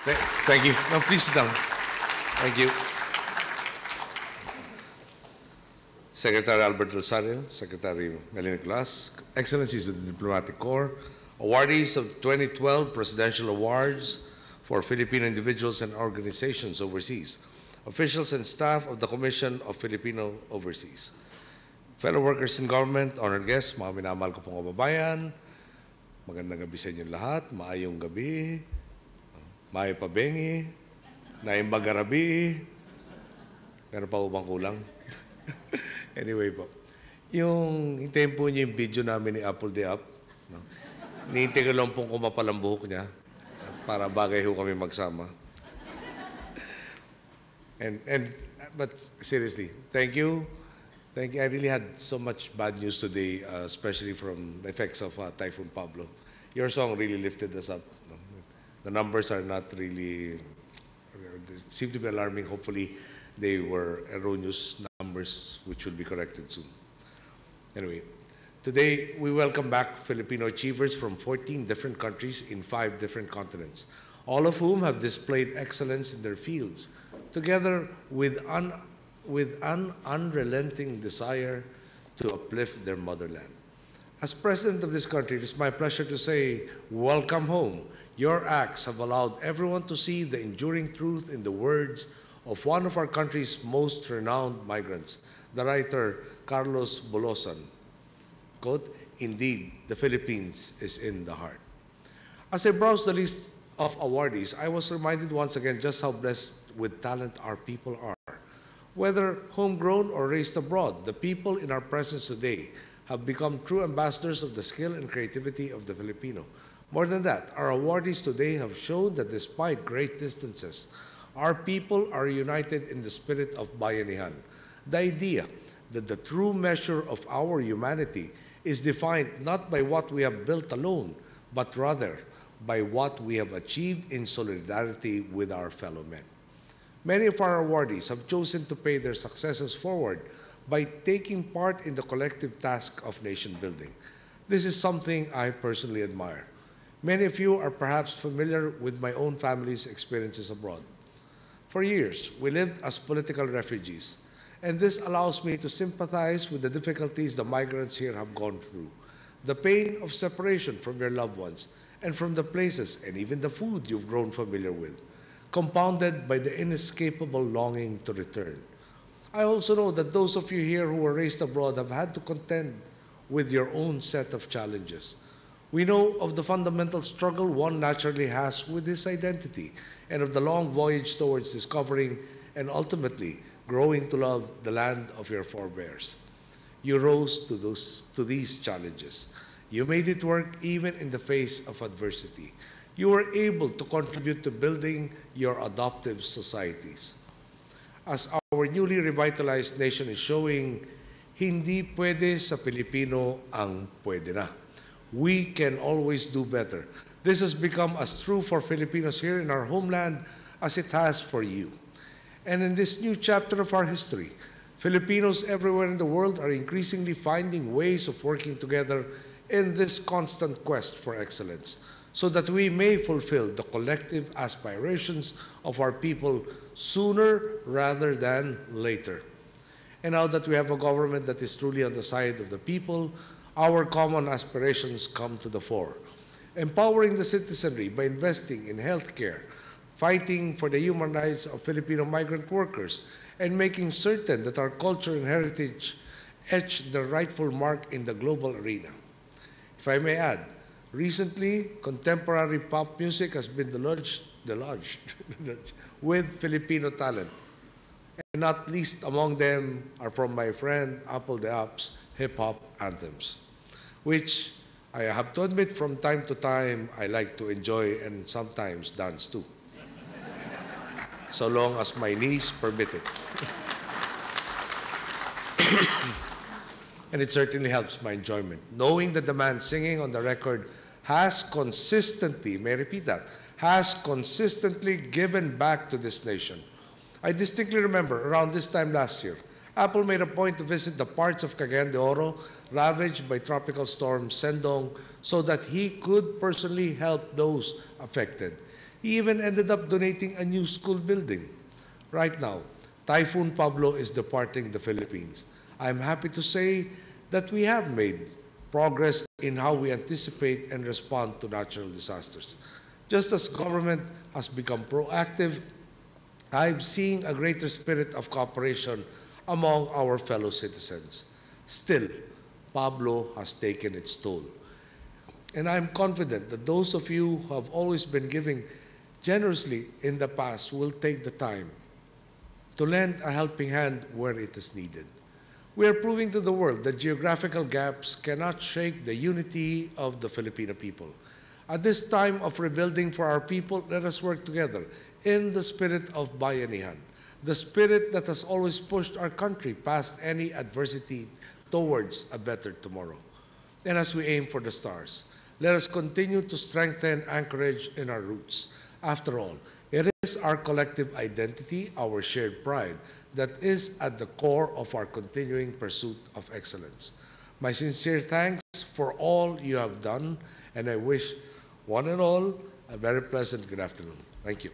Thank you. No, please sit down. Thank you. Secretary Albert Rosario, Secretary Benigno S, Excellencies of the Diplomatic Corps, awardees of the 2012 Presidential Awards for Filipino individuals and organizations overseas, officials and staff of the Commission of Filipino Overseas, fellow workers in government, honored guests, mga minamahal ko pong kababayan, magandang gabi sa inyong lahat, maayong gabi, maayong pabengi, naayong bagarabi, meron pa ubang kulang. Anyway po, yung hintayin po niyo yung video namin ni Apple the Up, no? Nihintay ko lang pong kumapal ang buhok niya para bagay ho kami magsama. But seriously, thank you. Thank you. I really had so much bad news today, especially from the effects of Typhoon Pablo. Your song really lifted us up. The numbers are not really, they seem to be alarming. Hopefully, they were erroneous numbers, which will be corrected soon. Anyway, today we welcome back Filipino achievers from 14 different countries in 5 different continents, all of whom have displayed excellence in their fields, together with an unrelenting desire to uplift their motherland. As President of this country, it is my pleasure to say, welcome home. Your acts have allowed everyone to see the enduring truth in the words of one of our country's most renowned migrants, the writer Carlos Bolosan. Quote, indeed, the Philippines is in the heart. As I browsed the list of awardees, I was reminded once again just how blessed with talent our people are. Whether homegrown or raised abroad, the people in our presence today have become true ambassadors of the skill and creativity of the Filipino. More than that, our awardees today have shown that despite great distances, our people are united in the spirit of bayanihan, the idea that the true measure of our humanity is defined not by what we have built alone, but rather by what we have achieved in solidarity with our fellow men. Many of our awardees have chosen to pay their successes forward by taking part in the collective task of nation building. This is something I personally admire. Many of you are perhaps familiar with my own family's experiences abroad. For years, we lived as political refugees, and this allows me to sympathize with the difficulties the migrants here have gone through, the pain of separation from your loved ones, and from the places and even the food you've grown familiar with, compounded by the inescapable longing to return. I also know that those of you here who were raised abroad have had to contend with your own set of challenges. We know of the fundamental struggle one naturally has with his identity and of the long voyage towards discovering and ultimately growing to love the land of your forebears. You rose to these challenges. You made it work even in the face of adversity. You were able to contribute to building your adoptive societies. As our newly revitalized nation is showing, hindi pwede sa Pilipino ang pwede na. We can always do better. This has become as true for Filipinos here in our homeland as it has for you. And in this new chapter of our history, Filipinos everywhere in the world are increasingly finding ways of working together in this constant quest for excellence, so that we may fulfill the collective aspirations of our people sooner rather than later. And now that we have a government that is truly on the side of the people, our common aspirations come to the fore. Empowering the citizenry by investing in healthcare, fighting for the human rights of Filipino migrant workers, and making certain that our culture and heritage etch the rightful mark in the global arena. If I may add, recently, contemporary pop music has been deluged with Filipino talent. And not least among them are from my friend Apple the Up's hip-hop anthems, which I have to admit from time to time I like to enjoy and sometimes dance too, so long as my knees permit it. And it certainly helps my enjoyment, knowing that the man singing on the record has consistently, may I repeat that, has consistently given back to this nation. I distinctly remember around this time last year, Apple made a point to visit the parts of Cagayan de Oro ravaged by tropical storm Sendong so that he could personally help those affected. He even ended up donating a new school building. Right now, Typhoon Pablo is departing the Philippines. I'm happy to say that we have made progress in how we anticipate and respond to natural disasters. Just as government has become proactive, I'm seeing a greater spirit of cooperation among our fellow citizens. Still, Pablo has taken its toll. And I'm confident that those of you who have always been giving generously in the past will take the time to lend a helping hand where it is needed. We are proving to the world that geographical gaps cannot shake the unity of the Filipino people. At this time of rebuilding for our people, let us work together in the spirit of bayanihan, the spirit that has always pushed our country past any adversity towards a better tomorrow. And as we aim for the stars, let us continue to strengthen anchorage in our roots. After all, it is our collective identity, our shared pride, that is at the core of our continuing pursuit of excellence. My sincere thanks for all you have done, and I wish one and all a very pleasant good afternoon. Thank you.